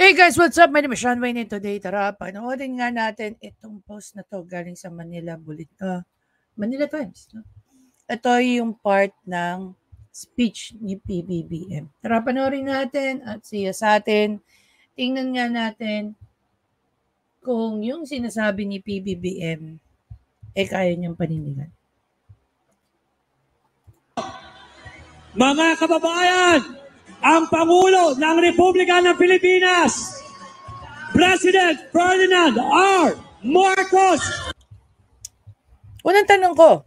Hey guys, what's up? My name is Sean Wayne and today, tara, panoorin nga natin itong post na to galing sa Manila Times. No? Ito yung part ng speech ni PBBM. Tara, panoorin natin at siya sa atin. Tingnan nga natin kung yung sinasabi ni PBBM kaya niyang panindigan. Mga kababayan, ang Pangulo ng Republika ng Pilipinas, President Ferdinand R. Marcos. Unang tanong ko,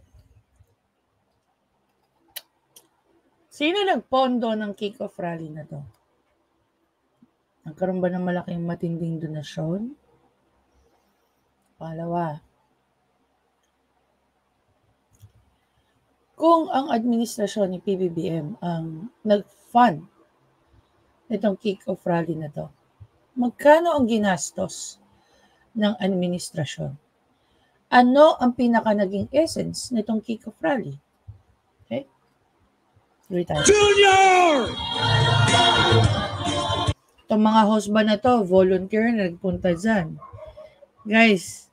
sino nagpondo ng kick-off rally na to? Nagkaroon ba ng malaking matinding donasyon? Pangalawa, kung ang administrasyon ni PBBM ang nag-fund nitong kick-off rally na to, magkano ang ginastos ng administrasyon? Ano ang pinaka naging essence nitong kick-off rally? Okay? Junior! Itong mga host ba na to, volunteer na nagpunta dyan. Guys,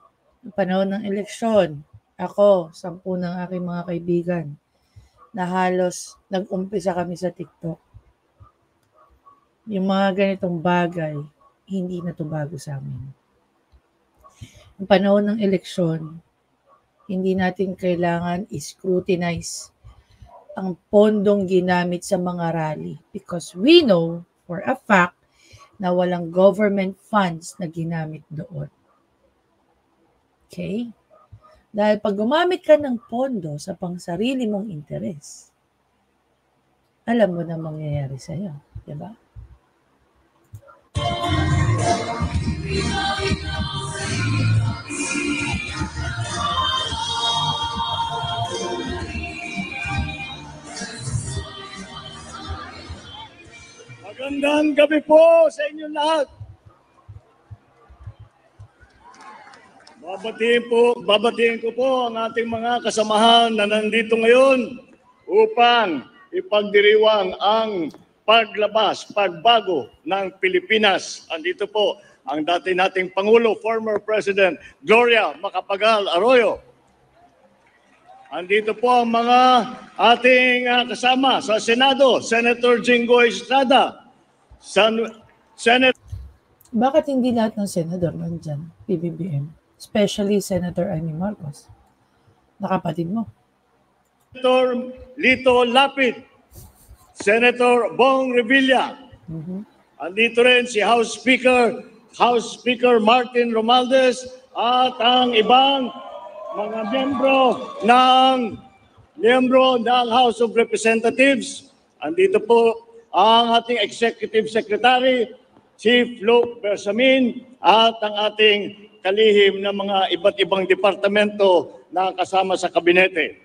panahon ng eleksyon, ako, 10 ng aking mga kaibigan, na halos nag-umpisa kami sa TikTok. Yung mga ganitong bagay, hindi na to bago sa amin. Ang panahon ng eleksyon, hindi natin kailangan i-scrutinize ang pondong ginamit sa mga rally because we know for a fact na walang government funds na ginamit doon. Okay? Dahil pag gumamit ka ng pondo sa pangsarili mong interes, alam mo na mangyayari sa'yo. Diba? Magandang gabi po sa inyo lahat. Babatiin ko po ang ating mga kasamahan na nandito ngayon upang ipagdiriwang ang pagbago ng Pilipinas. Andito po ang dati nating Pangulo, former President Gloria Macapagal Arroyo. Andito po ang mga ating kasama sa Senado, Senator Jinggoy Estrada, Bakit hindi lahat ng senador nandyan, PBBM? Especially Senator Amy Marcos. Nakapatid mo. Senator Lito Lapid, Senator Bong Revilla. Andito rin si House Speaker Martin Romualdez at ang ibang mga miyembro ng House of Representatives. Andito po ang ating Executive Secretary, Chief Luke Bersamin, at ang ating kalihim ng mga iba't ibang departamento na kasama sa kabinete.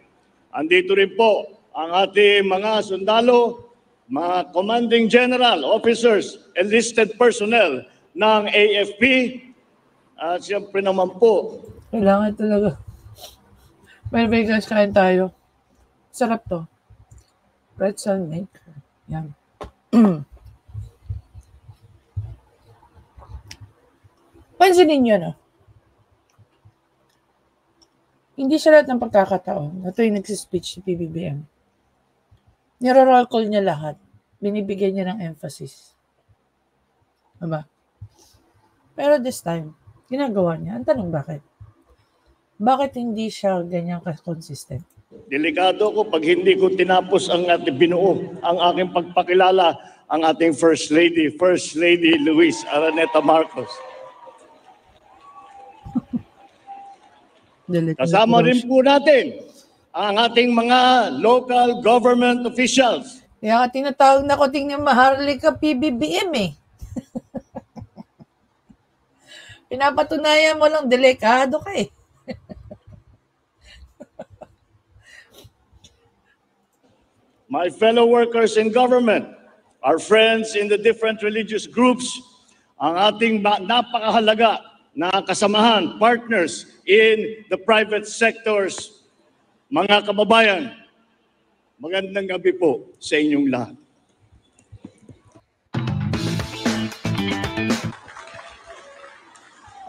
Andito rin po ang ating mga sundalo, mga commanding general, officers, enlisted personnel ng AFP. At siyempre naman po, kailangan talaga. May guys, kain tayo. Sarap to. Pretzel maker. Yan. Pansinin nyo, no? Hindi siya lahat ng pagkakataon na ito yung nagsispeech si PBBM. Niro-roll call niya lahat. Binibigyan niya ng emphasis. Diba? Pero this time, ginagawa niya. Ang tanong bakit? Bakit hindi siya ganyan consistent? delikado ko pag hindi ko tinapos ang binuo ang aking pagpakilala ang ating First Lady Luis Araneta Marcos. Kasama rin po natin ang ating mga local government officials. Kaya tinatawag na ko tingnan Maharlika PBBM eh. Pinapatunayan mo lang delikado ka eh. My fellow workers in government, our friends in the different religious groups, ang ating napakahalaga na kasamahan, partners in the private sectors, mga kababayan, magandang gabi po sa inyong lahat.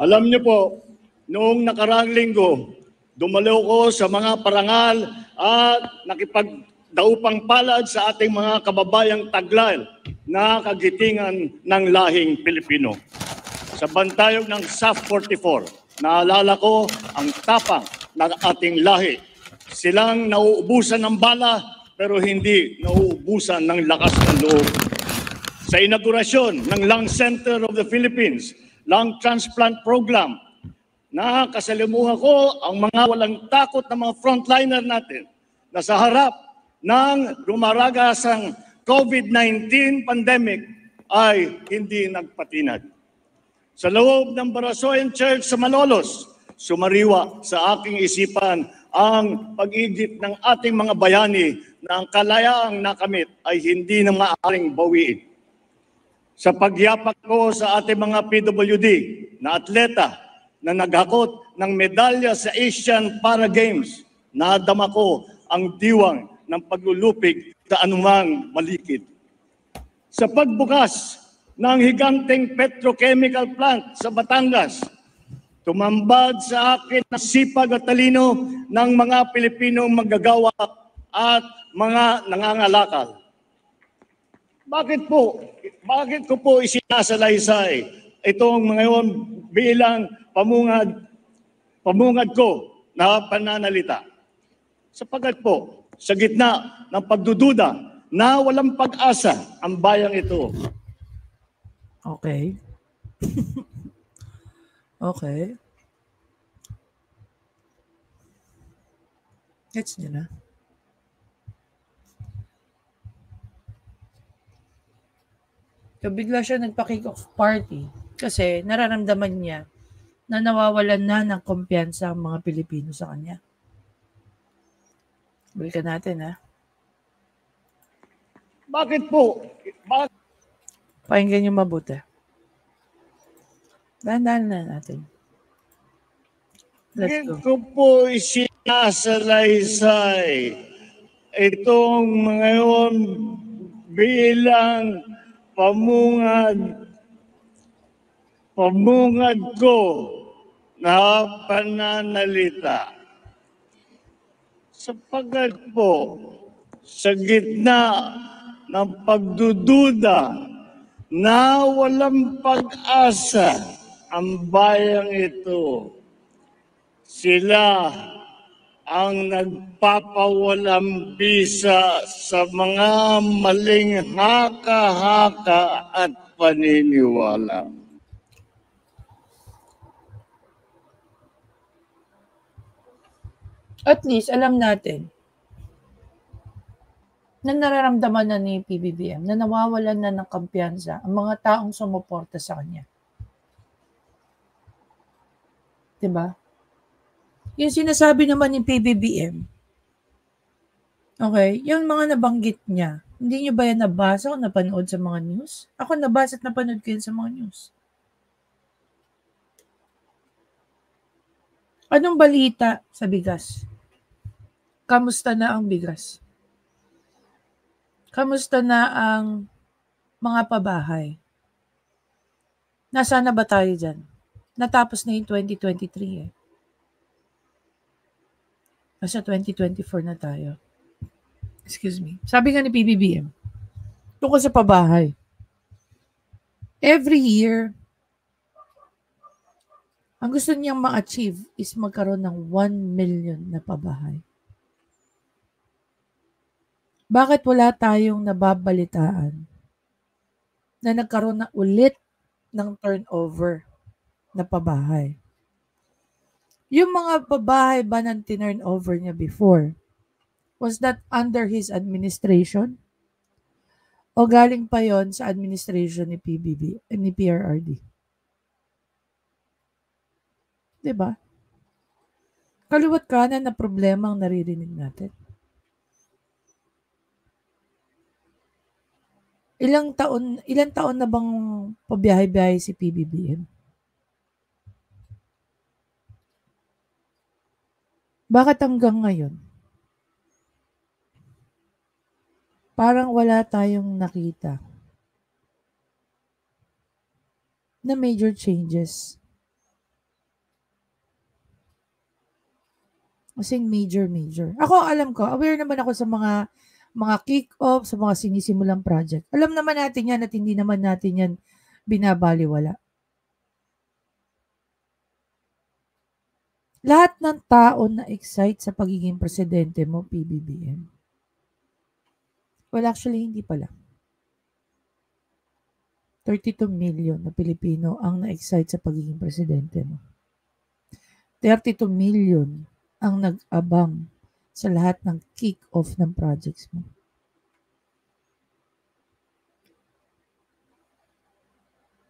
Alam niyo po, noong nakaraang linggo, dumalo ko sa mga parangal at nakipagdaupang palad sa ating mga kababayang taglay na kagitingan ng lahing Pilipino. Sa bantayog ng SAF 44, naalala ko ang tapang ng ating lahi. Silang nauubusan ng bala pero hindi nauubusan ng lakas ng loob. Sa inaugurasyon ng Lung Center of the Philippines, Lung Transplant Program, nakasalimuha ko ang mga walang takot na mga frontliner natin na sa harap ng rumaragasang COVID-19 pandemic ay hindi nagpatinag. Sa loob ng Barasoyan Church sa Malolos, sumariwa sa aking isipan ang pag-igit ng ating mga bayani na ang kalayaang nakamit ay hindi na maaaring bawiin. Sa pagyapak ko sa ating mga PWD na atleta na naghakot ng medalya sa Asian Para Games, nadama ko ang diwang ng paglulupig sa anumang malikid. Sa pagbukas ng higanteng petrochemical plant sa Batangas, tumambad sa akin ang sipag at talino ng mga Pilipinong manggagawa at mga nangangalakal. Bakit ko po isinasalaysay itong ngayon bilang pamungad ko na pananalita? Sapagkat po, sa gitna ng pagdududa na walang pag-asa ang bayang ito. Okay. Okay. Gets niyo na? So, bigla siya nagpa-kick-off party kasi nararamdaman niya na nawawalan na ng kumpiyansa ang mga Pilipino sa kanya. Balikan natin, ha? Bakit po? Pakinggan niyo mabuti. Dahan-dahan na natin. Let's go. Bakit ko po isinasalaysay itong ngayon bilang pamungad ko na pananalita. Sapagkat po, sa gitna ng pagdududa na walang pag-asa ang bayang ito, sila ang nagpapawalang bisa sa mga maling haka-haka at paniniwala. At least, alam natin na nararamdaman na ni PBBM na nawawalan na ng kumpiyansa ang mga taong sumuporta sa kanya. Diba? Yung sinasabi naman ni PBBM, okay, yung mga nabanggit niya, hindi niyo ba yan nabasa o napanood sa mga news? Ako nabasa at napanood ko yun sa mga news. Anong balita sa bigas? Kamusta na ang bigas? Kamusta na ang mga pabahay? Nasaan na ba tayo dyan? Natapos na yung 2023 eh. Nasa 2024 na tayo. Excuse me. Sabi nga ni PBBM, tungkol sa pabahay, every year, ang gusto niyang ma-achieve is magkaroon ng 1 million na pabahay. Bakit wala tayong nababalitaan na nagkaroon na ulit ng turnover na pabahay? Yung mga pabahay ba ng turnover niya before, was that under his administration? O galing pa yon sa administration ni ni PRRD? Diba? Kaliwat kanan na problema ang naririnig natin. Ilang taon na bang pabiyahe-biyahe si PBBM? Bakit hanggang ngayon? Parang wala tayong nakita na major changes As in major. Ako, alam ko, aware naman ako sa mga kick-off, sa mga sinisimulang project. Alam naman natin yan at hindi naman natin yan binabaliwala. Lahat ng tao na excite sa pagiging presidente mo, PBBM. Well, actually, hindi pala. 32 million na Pilipino ang na-excite sa pagiging presidente mo. 32 million ang nag-abang sa lahat ng kick-off ng projects mo.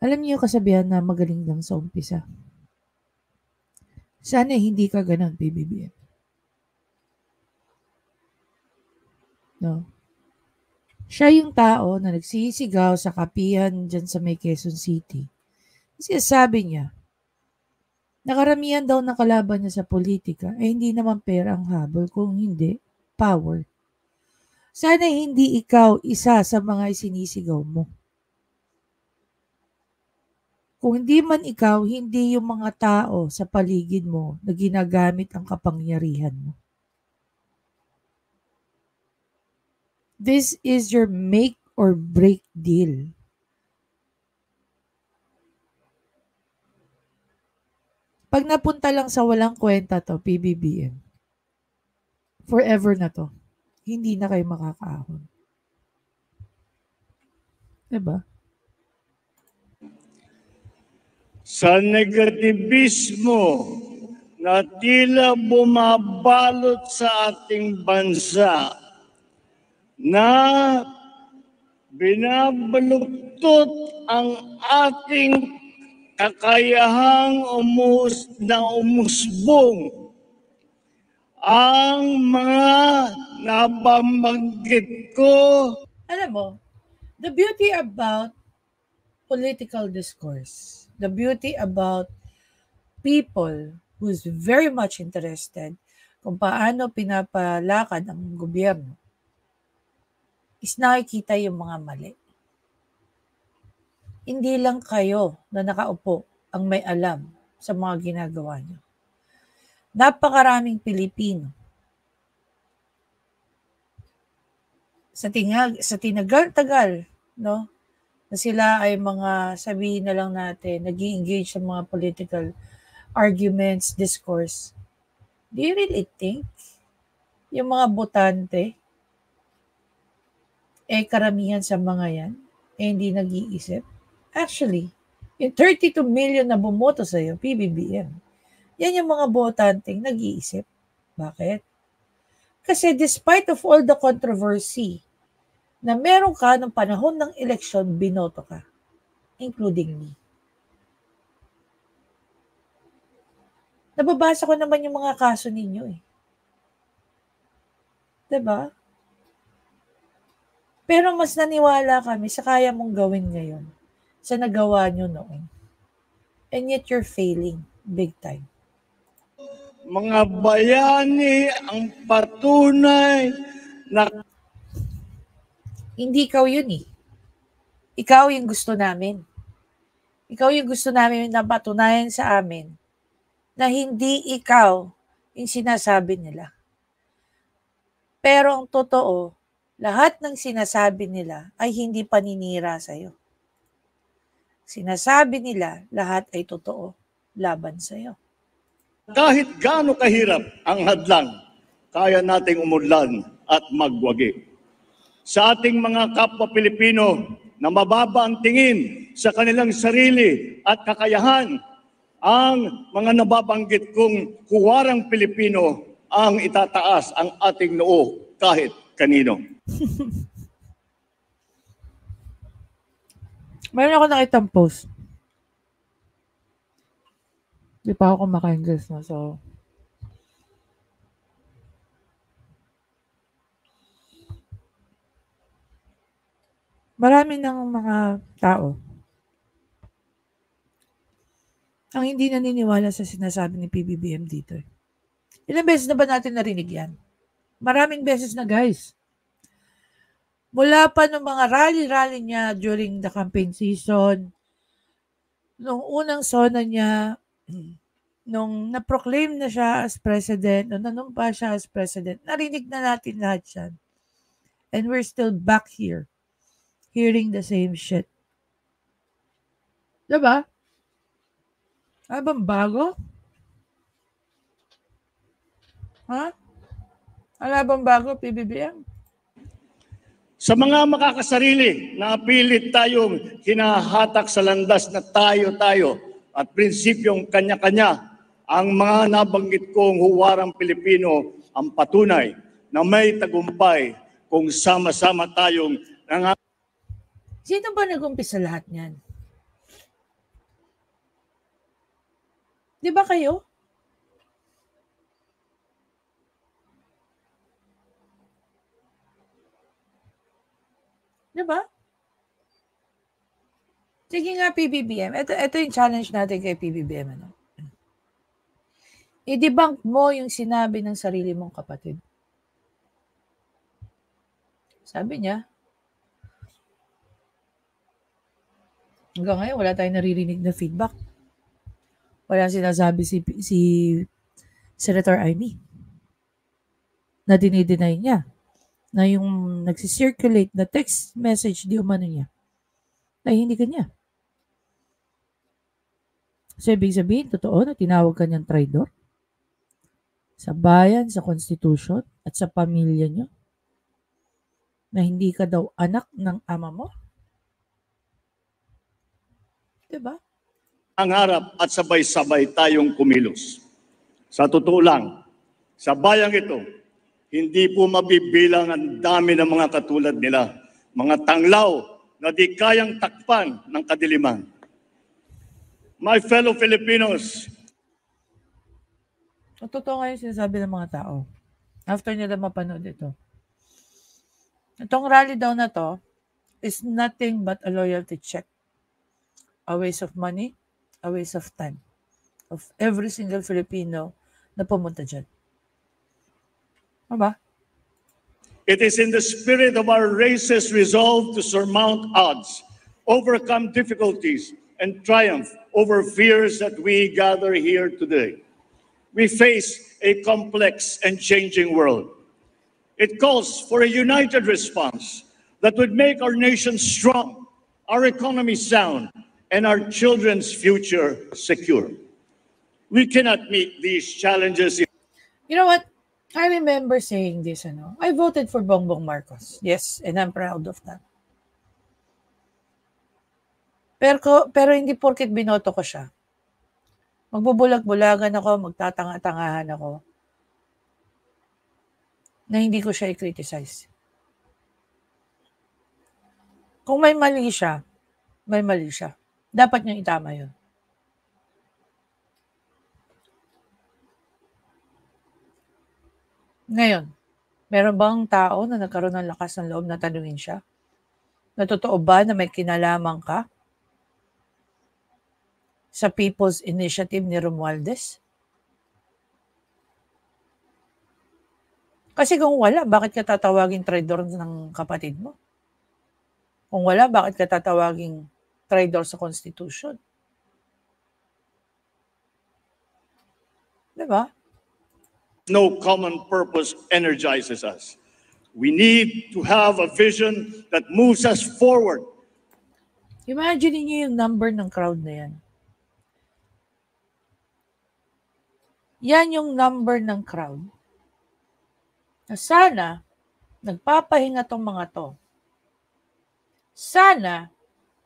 Alam niyo yung kasabihan na magaling lang sa umpisa. Sana hindi ka ganun, PBBM. No? Siya yung tao na nagsisigaw sa kapihan dyan sa may Quezon City. Kasi sabi niya, nakaramihan daw ng kalaban niya sa politika ay hindi naman pera ang habol, kung hindi, power. Sana hindi ikaw isa sa mga isinisigaw mo. Kung hindi man ikaw, hindi yung mga tao sa paligid mo na ginagamit ang kapangyarihan mo. This is your make or break deal. Pag napunta lang sa walang kwenta to, PBBM, forever na to. Hindi na kayo makakaahon. Diba? Sa negativismo na tila bumabalot sa ating bansa, na binabaluktot ang ating kakayahang umusbong ang mga nababanggit ko. Alam mo, the beauty about political discourse, the beauty about people who's very much interested kung paano pinapalakad ang gobyerno is nakikita yung mga mali. Hindi lang kayo na nakaupo ang may alam sa mga ginagawa niyo. Napakaraming Pilipino sa tinagal-tagal, no, na sila ay mga, sabihin na lang natin, nag-i-engage sa mga political arguments, discourse. Do you really think yung mga botante, karamihan sa mga yan, hindi nag-iisip? Actually, yung 32 million na bumoto sa'yo, PBBM, yan yung mga botanteng nag-iisip. Bakit? Kasi despite of all the controversy na meron ka ng panahon ng eleksyon, binoto ka, including me. Nababasa ko naman yung mga kaso ninyo eh. Diba? Pero mas naniwala kami sa kaya mong gawin ngayon sa nagawa nyo noon. And yet you're failing big time. Mga bayani ang patunay na hindi ikaw yun eh. Ikaw yung gusto namin. Ikaw yung gusto namin na patunayan sa amin na hindi ikaw yung sinasabi nila. Pero ang totoo, lahat ng sinasabi nila ay hindi paninira sa'yo. Sinasabi nila, lahat ay totoo laban sa'yo. Kahit gaano kahirap ang hadlang, kaya nating umunlad at magwagi. Sa ating mga kapwa Pilipino na mababa ang tingin sa kanilang sarili at kakayahan, ang mga nababanggit kong huwarang Pilipino ang itataas ang ating noo kahit kanino. Mayroon ako nakitang post. Di pa ako kumakain guys, no? So, marami ng mga tao ang hindi naniniwala sa sinasabi ni PBBM dito. Ilang beses na ba natin narinig yan? Maraming beses na guys. Mula pa nung mga rally-rally niya during the campaign season, nung unang sona niya, nung na-proclaim na siya as president, nung nanumpa siya as president, narinig na natin lahat yan. And we're still back here, hearing the same shit. Diba? Ano bang bago? Ha? Ano bang bago, PBBM? Sa mga makakasarili na pilit tayong hinahatak sa landas na tayo-tayo at prinsipyong kanya-kanya, ang mga nabanggit kong huwarang Pilipino ang patunay na may tagumpay kung sama-sama tayong Sino ba nag-umpisa lahat niyan? Di ba kayo? Di ba? Sige nga, PBBM. Ito yung challenge natin kay PBBM. Ano? I-debunk mo yung sinabi ng sarili mong kapatid. Sabi niya, hanggang ngayon, wala tayong naririnig na feedback. Wala sinasabi si Senator Amy na dinideny niya na yung nagsisirculate na text message di umano niya ay hindi kanya. So, ibig sabihin, totoo na tinawag kanyang traidor sa bayan, sa konstitusyon, at sa pamilya niyo na hindi ka daw anak ng ama mo? Diba? ang harap at sabay-sabay tayong kumilos. Sa totoo lang, sa bayang ito, hindi po mabibilang ang dami ng mga katulad nila, mga tanglaw na di kayang takpan ng kadiliman. My fellow Filipinos, Totoo nga yung sinasabi ng mga tao after nila mapanood ito. Itong rally daw na to is nothing but a loyalty check. A waste of money, a waste of time of every single Filipino na pumunta dyan. Diba? it is in the spirit of our race's resolve to surmount odds, overcome difficulties, and triumph over fears that we gather here today. We face a complex and changing world. It calls for a united response that would make our nation strong, our economy sound, and our children's future secure. We cannot meet these challenges. You know what? I remember saying this, I voted for Bongbong Marcos. Yes, and I'm proud of that. Pero hindi porket binoto ko siya. Magbubulag-bulagan ako, magtatanga-tangahan ako na hindi ko siya i-criticize. Kung may mali siya, may mali siya. Dapat niyang itama yun. Ngayon, meron bang tao na nagkaroon ng lakas ng loob na tanungin siya? Na totoo ba na may kinalaman ka sa People's Initiative ni Romualdez? Kasi kung wala, bakit ka tatawaging traidor ng kapatid mo? Kung wala, bakit ka tatawaging traidor sa Constitution? Diba? No common purpose energizes us. We need to have a vision that moves us forward. Imagine niyo yung number ng crowd na yan. Yan yung number ng crowd. Na sana, nagpapahinga tong mga to. Sana,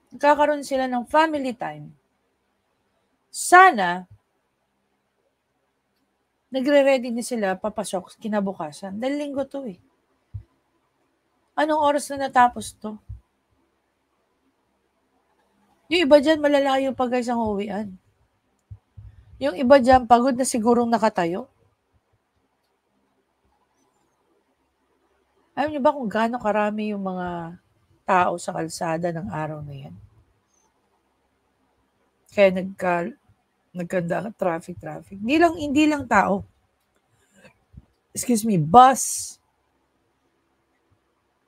nagkakaroon sila ng family time. Sana, nagre-ready na sila papasok kinabukasan. Dahil linggo to eh. Anong oras na natapos to? Yung iba dyan, malalayo pa guys ang uwian. Yung iba dyan, pagod na sigurong nakatayo. Alam niyo ba kung gaano karami yung mga tao sa kalsada ng araw na yan? Kaya nagkanda traffic. Hindi lang tao. Bus,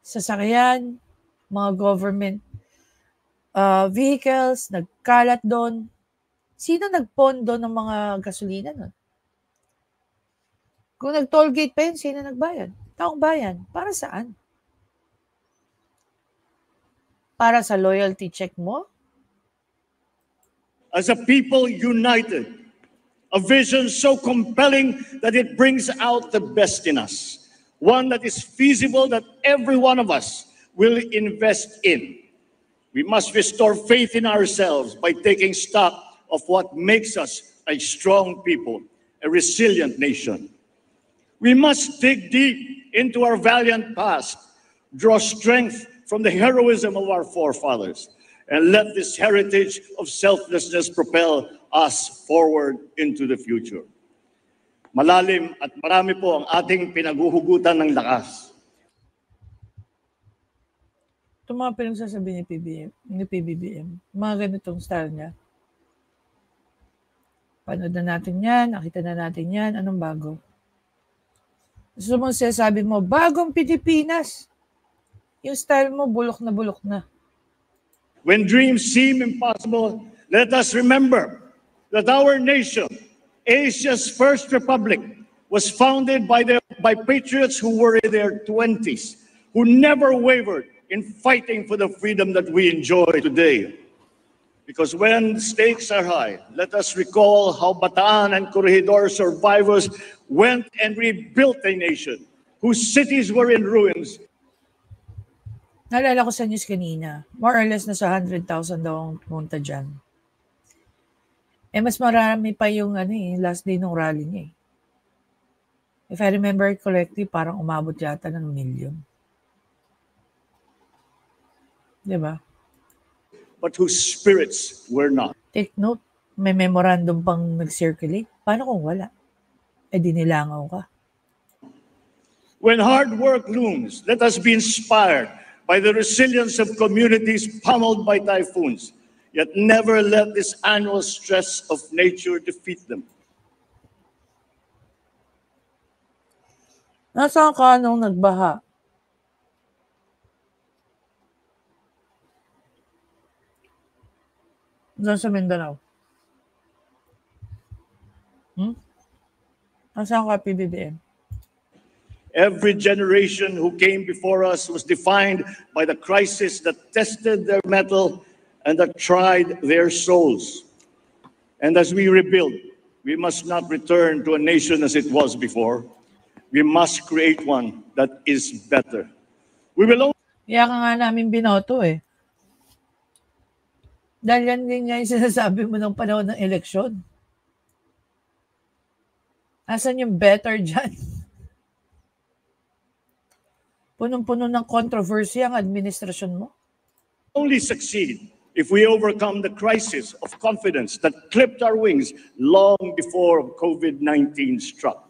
sasakyan, mga government vehicles, nagkalat doon. Sino nagpondo ng mga gasolina nun? Kung nag-tollgate pa yun, sino nagbayad? Taong bayan. Para saan? Para sa loyalty check mo? As a people united, a vision so compelling that it brings out the best in us, one that is feasible that every one of us will invest in. We must restore faith in ourselves by taking stock of what makes us a strong people, a resilient nation. We must dig deep into our valiant past, draw strength from the heroism of our forefathers, and let this heritage of selflessness propel us forward into the future. Malalim at marami po ang ating pinaguhugutan ng lakas. Ito mga pinagsasabi ni PBBM, mga ganitong style niya. Panood na natin yan, nakita na natin yan, anong bago? Gusto mo sabi mo, bagong Pilipinas. Yung style mo, bulok na bulok na. When dreams seem impossible, let us remember that our nation, Asia's first republic, was founded by patriots who were in their 20s, who never wavered in fighting for the freedom that we enjoy today. Because when stakes are high, let us recall how Bataan and Corregidor survivors went and rebuilt a nation whose cities were in ruins. Naalala ko sa news kanina, more or less nasa 100,000 daw ang pumunta dyan. Mas marami pa yung last day ng rally niya. If I remember correctly, parang umabot yata ng 1 million. Diba? But whose spirits were not. Take note, may memorandum pang nag-circulate. Paano kung wala? Di nilangaw ka. When hard work looms, let us be inspired by the resilience of communities pummeled by typhoons, yet never let this annual stress of nature defeat them. Nasaan ka nung nagbaha? Doon sa Mindanao. Nasaan ka, PBBM? Every generation who came before us was defined by the crisis that tested their mettle and that tried their souls. And as we rebuild, we must not return to a nation as it was before. We must create one that is better. We will only... Kaya ka nga namin binoto Dahil yan din nga yung sinasabi mo ng panahon ng eleksyon. Asan yung better dyan? Punong-puno ng controversy ang administrasyon mo. Only succeed if we overcome the crisis of confidence that clipped our wings long before COVID-19 struck.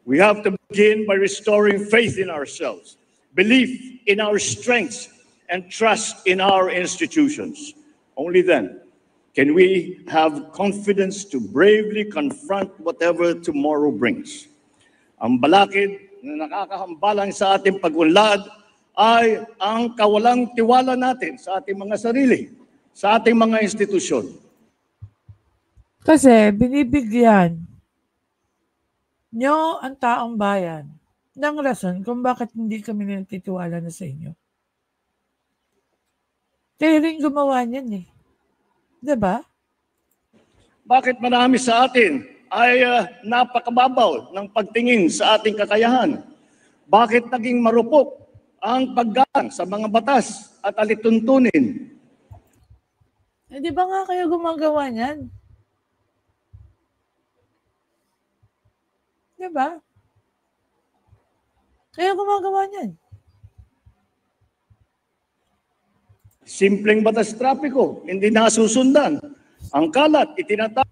We have to begin by restoring faith in ourselves, belief in our strengths, and trust in our institutions. Only then can we have confidence to bravely confront whatever tomorrow brings. Ang balakid na nakakahambalang sa ating pag-unlad ay ang kawalang tiwala natin sa ating mga sarili, sa ating mga institusyon. Kasi binibigyan nyo ang taong bayan ng rason kung bakit hindi kami nagtitiwala na sa inyo. Kayo rin gumawa niyan Diba? Bakit marami sa atin ay napakababaw ng pagtingin sa ating kakayahan? Bakit naging marupok ang paggalang sa mga batas at alituntunin? Di ba nga kayo gumagawa niyan? Diba? Kayo gumagawa niyan. Simpleng batas trapiko, hindi nasusundan. Ang kalat, itinatawag.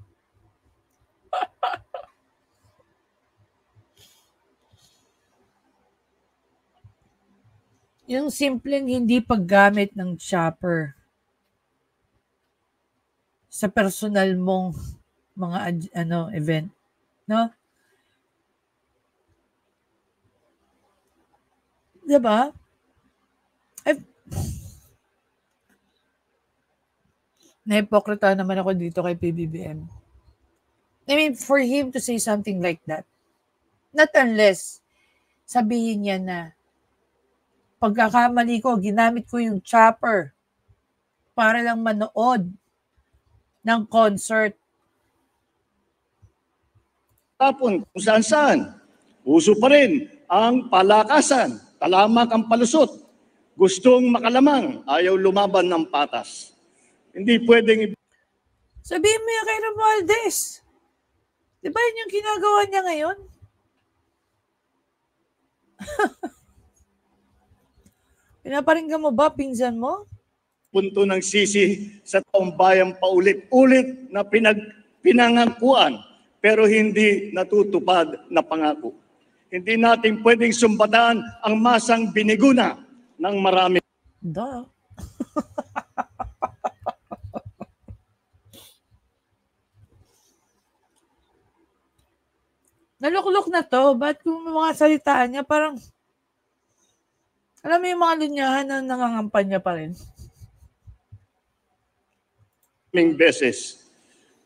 Yung simpleng hindi paggamit ng chopper sa personal mong mga event, no? Diba? Nahipokrita naman ako dito kay PBBM. I mean, for him to say something like that, not unless sabihin niya na pagkakamali ko, ginamit ko yung chopper para lang manood ng concert. Tapon kung saan-saan. Uso pa rin ang palakasan, talamak ang palusot. Gustong makalamang, ayaw lumaban ng patas. Hindi pwedeng Sabihin mo yan kay Romualdez. Di ba yun yung ginagawa niya ngayon? Pinaparinggan mo ba, pinsan mo? punto ng sisi sa taong bayan paulit-ulit na pinangakuan pero hindi natutupad na pangako. Hindi natin pwedeng sumbatan ang masang biniguna ng marami. Duh. Naluklok na to. Ba't kung mga salitaan niya, parang, alam mo yung mga linyahan na nangangampanya pa rin? Beses.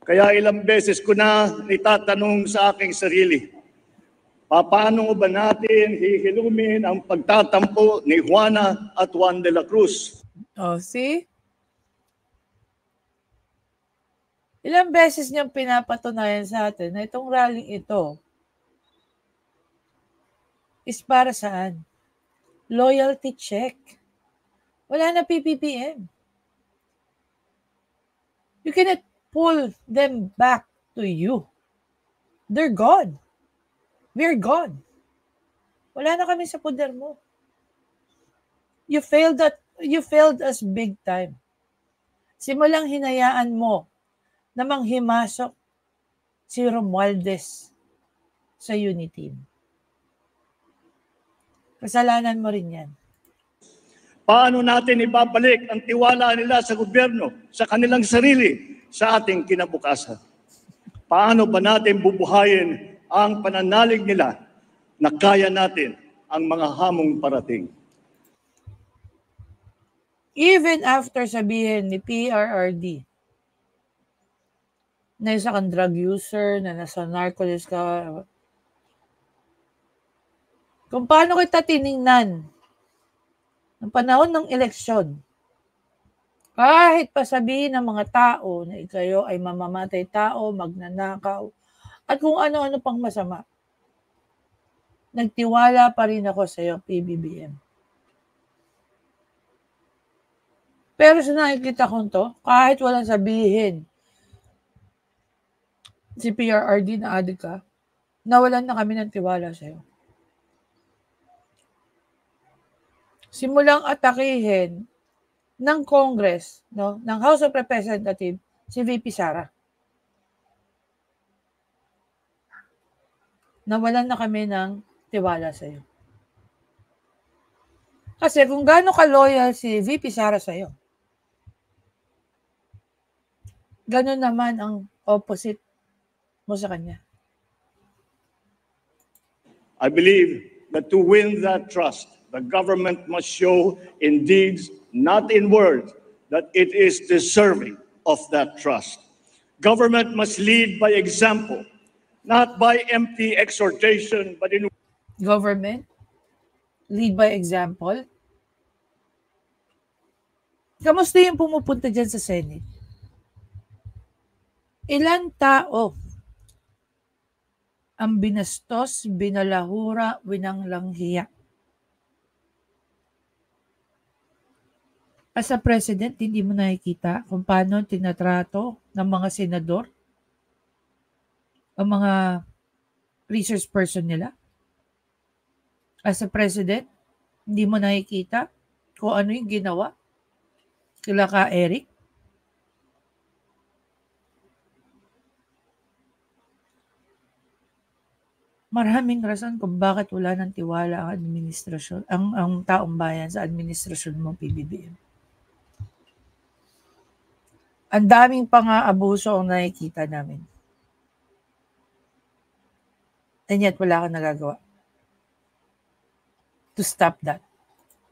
Kaya ilang beses ko na itatanong sa aking sarili, paano ba natin hihilumin ang pagtatampo ni Juana at Juan de la Cruz? Oh, see? Ilang beses niyang pinapatunayan sa atin na itong rallying ito is para saan? Loyalty check. Wala na PBBM. You cannot pull them back to you. They're gone. We're gone. Wala na kami sa poder mo. You failed us big time. Simulang hinayaan mo na manghimasok si Romualdez sa Uniteam. Kasalanan mo rin yan. Paano natin ibabalik ang tiwala nila sa gobyerno, sa kanilang sarili, sa ating kinabukasan? Paano ba natin bubuhayin ang pananalig nila na kaya natin ang mga hamong parating? Even after sabihin ni PRRD na isa kang drug user, na nasa narcotics ka, kung paano kita tiningnan ng panahon ng eleksyon, kahit pa sabihin ng mga tao na ikayo ay mamamatay tao, magnanakaw, at kung ano-ano pang masama, nagtiwala pa rin ako sa iyo, PBBM. Pero sa nakikita kong to, kahit walang sabihin si PRRD na adik ka, nawalan na kami ng tiwala sa iyo. Simulang atakihin ng Congress, no, ng House of Representatives, si VP Sara. Nawalan na kami ng tiwala sa iyo. Kasi kung gaano ka-loyal si VP Sara sa iyo, gano'n naman ang opposite mo sa kanya. I believe that to win that trust, the government must show in deeds, not in words, that it is deserving of that trust. Government must lead by example, not by empty exhortation, but in... Government? Lead by example? Kamusta yung pumupunta dyan sa Senate? Ilan tao ang binastos, binalahura, winanglanghiya? As a president, hindi mo nakikita kung paano tinatrato ng mga senador ang mga resource person nila? As a president, hindi mo nakikita kung ano yung ginawa kila ka Eric? Maraming rason kung bakit wala ng tiwala ang administrasyon, ang taong bayan sa administrasyon mo, PBBM. Ang daming pang-aabuso ang nakikita namin. And yet, wala kang nagagawa to stop that.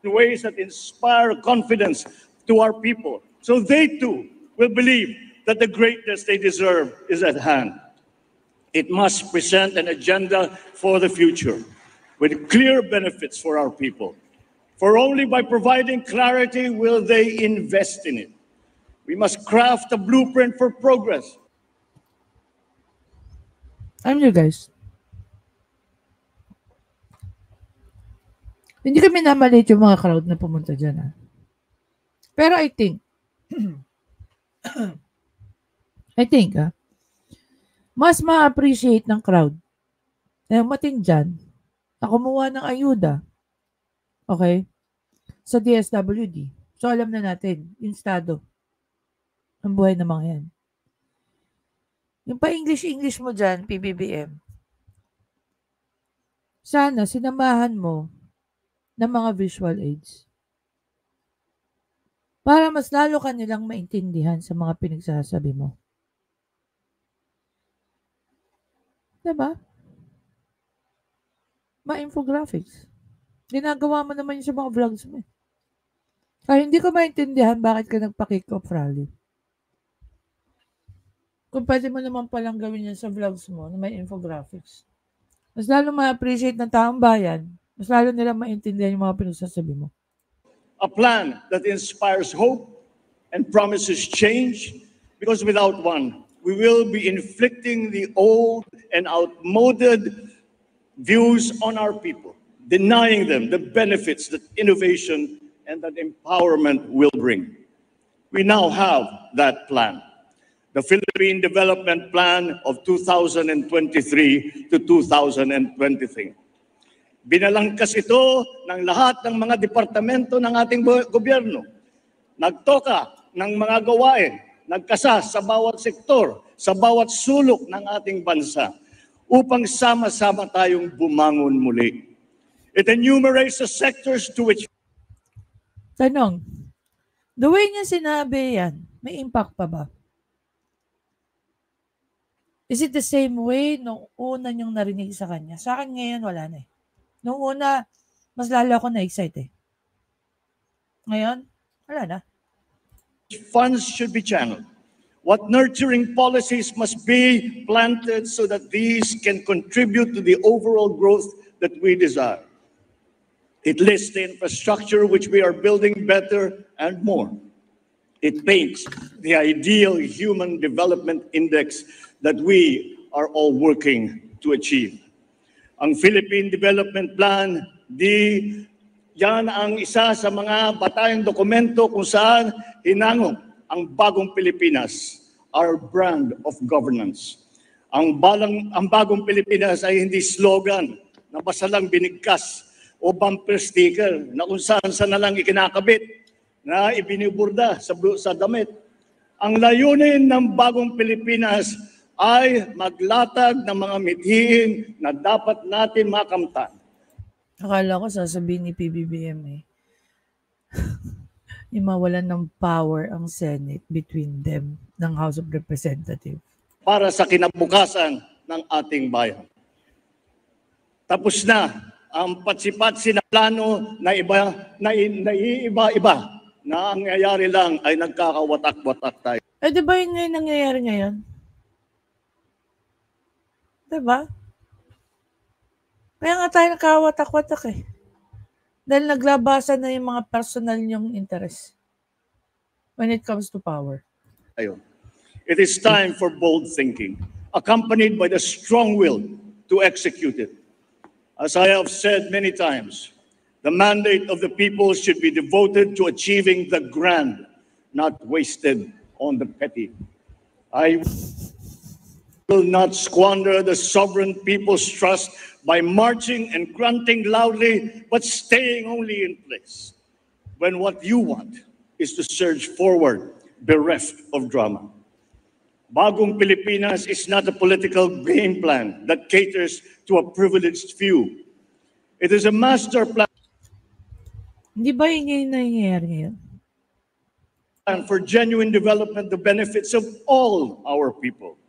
In ways that inspire confidence to our people, so they too will believe that the greatness they deserve is at hand. It must present an agenda for the future with clear benefits for our people. For only by providing clarity will they invest in it. We must craft a blueprint for progress. Alam niyo guys, hindi kami namalit yung mga crowd na pumunta dyan. Pero I think, mas ma-appreciate ng crowd na umating dyan na kumuha ng ayuda, okay, sa DSWD. So alam na natin, yung estado, ang buhay ng mga yan. Yung pa-English mo dyan, PBBM, sana sinamahan mo ng mga visual aids para mas lalo ka nilang maintindihan sa mga pinagsasabi mo. Diba? Ma-infographics. Ginagawa mo naman yung sa mga vlogs mo. Kaya hindi ko maintindihan bakit ka nagpa-kick off rally. Kung pwede mo naman palang gawin yan sa vlogs mo na may infographics. Mas lalo ma-appreciate ng taong bayan, mas lalo nila maintindihan yung mga pinagsasabi mo. A plan that inspires hope and promises change, because without one, we will be inflicting the old and outmoded views on our people, denying them the benefits that innovation and that empowerment will bring. We now have that plan, the Philippine Development Plan of 2023 to 2023. Binalangkas ito ng lahat ng mga departamento ng ating gobyerno. Nagtoka ng mga gawain, nagkasa sa bawat sektor, sa bawat sulok ng ating bansa upang sama-sama tayong bumangon muli. It enumerates the sectors to which... Tanong, the way niya sinabi yan, may impact pa ba? Is it the same way nung una niyong narinig sa kanya? Sa akin ngayon, wala na eh. Nung una, mas lalo ako na-excite eh. Ngayon, wala na. Funds should be channeled. What nurturing policies must be planted so that these can contribute to the overall growth that we desire. It lists the infrastructure which we are building better and more. It paints the ideal human development index that we are all working to achieve. Ang Philippine Development Plan, yan ang isa sa mga batayang dokumento kung saan hinangog ang bagong Pilipinas, our brand of governance. Ang bagong Pilipinas ay hindi slogan na basta lang binigkas o bumper sticker na kung saan na lang ikinakabit na ibiniburda sa damit. Ang layunin ng bagong Pilipinas ay maglatag ng mga mithiin na dapat natin makamtan. Akala ko sasabihin ni PBBM eh. Yung mawalan ng power ang Senate between them ng House of Representatives. Para sa kinabukasan ng ating bayan. Tapos na ang patsi-patsi na plano na iiba-iba na ang nangyayari lang ay nagkakawatak-watak tayo. Eh di ba yun ngayon nangyayari ngayon? Diba? Kaya nga tayo nagkawatak-watak eh. Dahil naglabasan na yung mga personal niyong interest when it comes to power. It is time for bold thinking, accompanied by the strong will to execute it. As I have said many times, the mandate of the people should be devoted to achieving the grand, not wasted on the petty. I will not squander the sovereign people's trust by marching and grunting loudly, but staying only in place when what you want is to surge forward, bereft of drama. Bagong Pilipinas is not a political game plan that caters to a privileged few. It is a master plan. Hindi ba yun nangyayari ngayon? For genuine development, the benefits of all our people.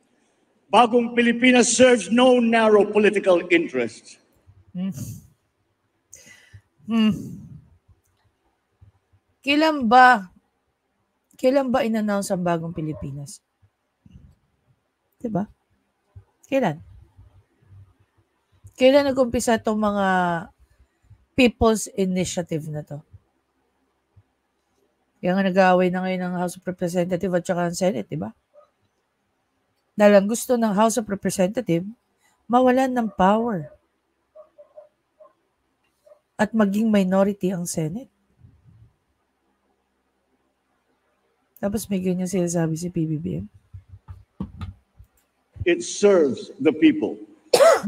Bagong Pilipinas serves no narrow political interests. Kailan ba Kailan ba in-announce ang bagong Pilipinas? Diba? Kailan? Kailan nag-umpisa itong mga People's Initiative na to? Kaya nga nag-aaway na ngayon ng House of Representatives at saka ang Senate, di ba? Dahil ang gusto ng House of Representatives, mawalan ng power at maging minority ang Senate. Tapos may ganyan sinasabi si PBBM. It serves the people.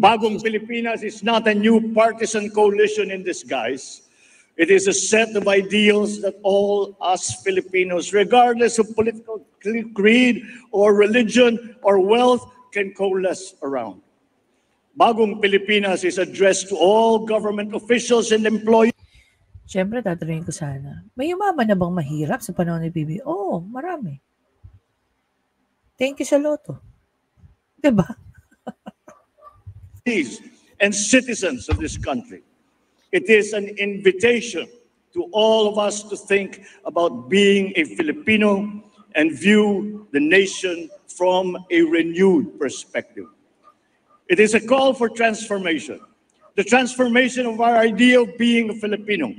Bagong Pilipinas is not a new partisan coalition in disguise. It is a set of ideals that all us Filipinos, regardless of political creed or religion or wealth, can coalesce around. Bagong Pilipinas is addressed to all government officials and employees. Siyempre, tatanungin ko sana, may umaman na bang mahirap sa panahon ni PBBM? Oo, marami. Thank you sa loto. Diba? And citizens of this country. It is an invitation to all of us to think about being a Filipino and view the nation from a renewed perspective. It is a call for transformation, the transformation of our idea of being a Filipino,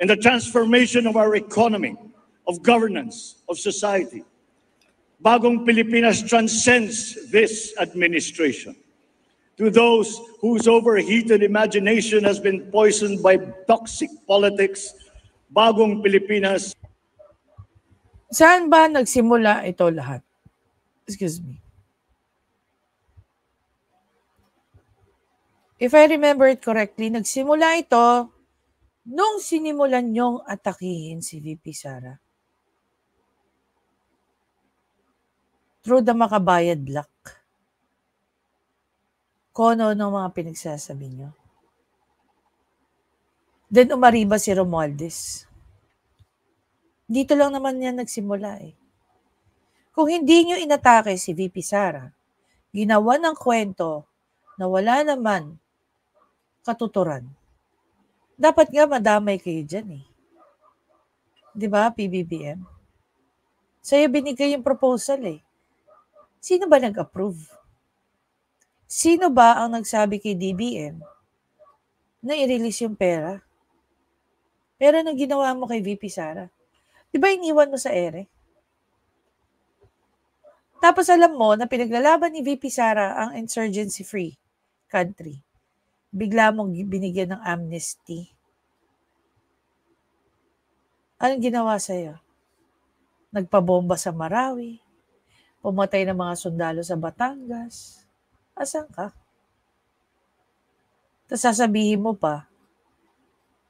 and the transformation of our economy, of governance, of society. Bagong Pilipinas transcends this administration. To those whose overheated imagination has been poisoned by toxic politics, Bagong Pilipinas. Saan ba nagsimula ito lahat? Excuse me. If I remember it correctly, nagsimula ito nung sinimulan niyong atakihin si VP Sara. Through the Makabayad luck. Kung ano ng mga pinagsasabi niyo. Then umariba si Romualdez. Dito lang naman yan nagsimula eh. Kung hindi niyo inatake si VP Sara, ginawa ng kwento na wala naman katuturan, dapat nga madamay kayo dyan eh. Di ba, PBBM? Sa'yo binigay yung proposal eh. Sino ba nag-approve? Sino ba ang nagsabi kay DBM na i-release yung pera? Pero nang ginawa mo kay VP Sara, di ba iniwan mo sa ere? Tapos alam mo na pinaglalaban ni VP Sara ang insurgency-free country. Bigla mong binigyan ng amnesty. Anong ginawa sa'yo? Nagpabomba sa Marawi, pumatay ng mga sundalo sa Batangas. Asan ka? Tapos sasabihin mo pa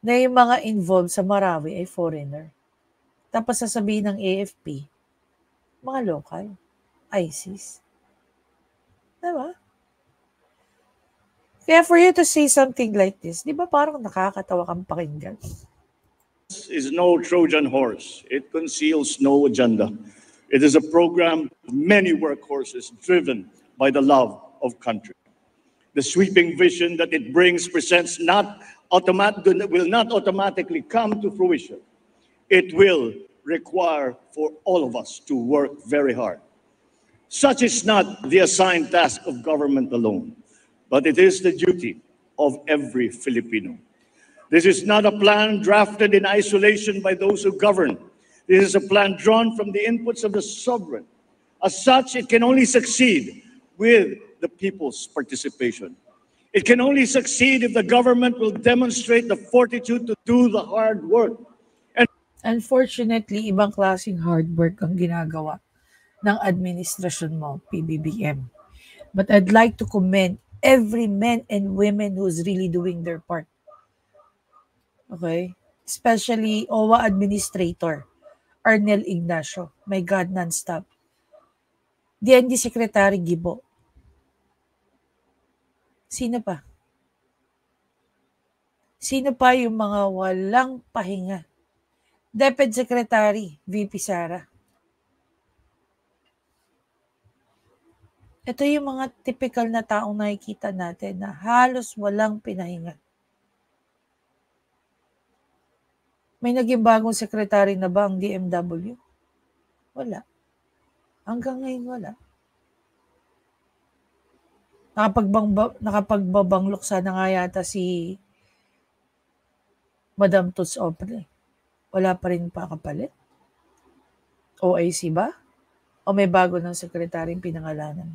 na yung mga involved sa Marawi ay foreigner. Tapos sasabihin ng AFP, mga local, ISIS. Diba? Kaya for you to say something like this, di ba parang nakakatawa kang pakinggan? Is no Trojan horse. It conceals no agenda. It is a program of many workhorses driven by the love of country. The sweeping vision that it brings presents will not automatically come to fruition. It will require for all of us to work very hard. Such is not the assigned task of government alone, but it is the duty of every Filipino. This is not a plan drafted in isolation by those who govern. This is a plan drawn from the inputs of the sovereign. As such, it can only succeed with the people's participation. It can only succeed if the government will demonstrate the fortitude to do the hard work. Unfortunately, ibang klaseng hard work ang ginagawa ng administrasyon mo, PBBM. But I'd like to commend every man and women who's really doing their part. Okay? Especially OWA Administrator, Arnel Ignacio. My God, non-stop. DND Secretary Gibo. Sino pa? Sino pa yung mga walang pahinga? DepEd Secretary, VP Sara. Ito yung mga typical na taong nakikita natin na halos walang pinahinga. May naging bagong secretary na ba ang DMW? Wala. Hanggang ngayon wala. Nakapagbabanglok sana nga yata si Madam Tuts Opre. Wala pa rin pa kapalit. OIC ba? O may bago ng sekretaryong pinangalanan?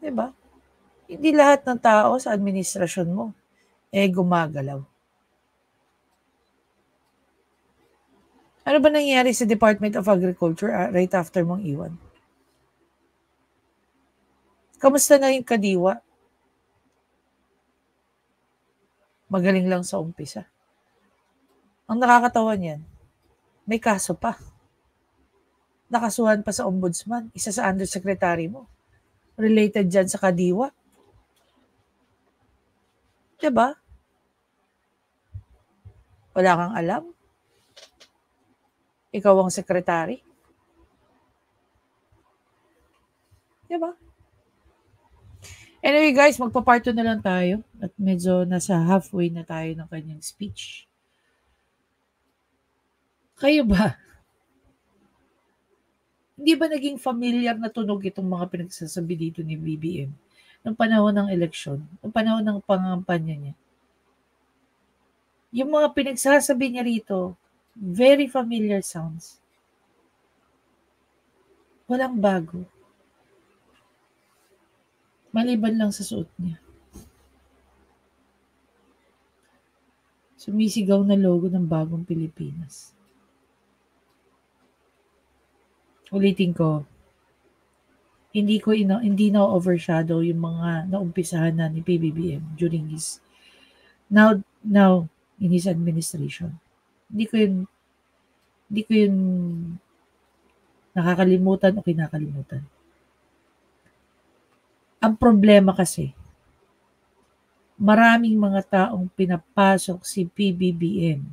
Diba? Hindi lahat ng tao sa administrasyon mo gumagalaw. Ano ba nangyari sa Department of Agriculture right after mong iwan? Kamusta na yung kadiwa? Magaling lang sa umpisa. Ang nakakatawa niyan, may kaso pa. Nakasuhan pa sa ombudsman, isa sa undersecretary mo. Related dyan sa kadiwa. Diba? Wala kang alam? Ikaw ang secretary? Diba? Anyway guys, magpa-part 2 na lang tayo. At medyo nasa halfway na tayo ng kanyang speech. Kayo ba? Hindi ba naging familiar na tunog itong mga pinagsasabi dito ni BBM noong panahon ng eleksyon, noong panahon ng pangampanya niya? Yung mga pinagsasabi niya rito, very familiar sounds. Walang bago. Maliban lang sa suot niya. Sumisigaw na logo ng bagong Pilipinas. Ulitin ko, hindi na overshadow yung mga naumpisahan na ni PBBM during his now in his administration. Hindi ko yun nakakalimutan o kinakalimutan. Ang problema kasi, maraming mga taong pinapasok si PBBM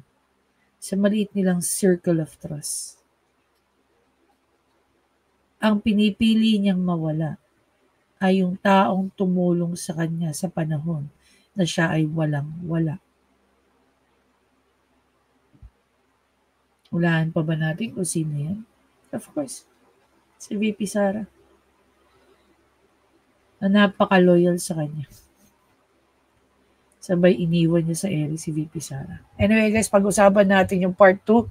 sa maliit nilang circle of trust. Ang pinipili niyang mawala ay yung taong tumulong sa kanya sa panahon na siya ay walang-wala. Hulaan pa ba natin kung sino yan? Of course, si VP Sara. Na napaka-loyal sa kanya. Sabay iniwan niya sa ere si VP Sara. Anyway guys, pag-usapan natin yung part 2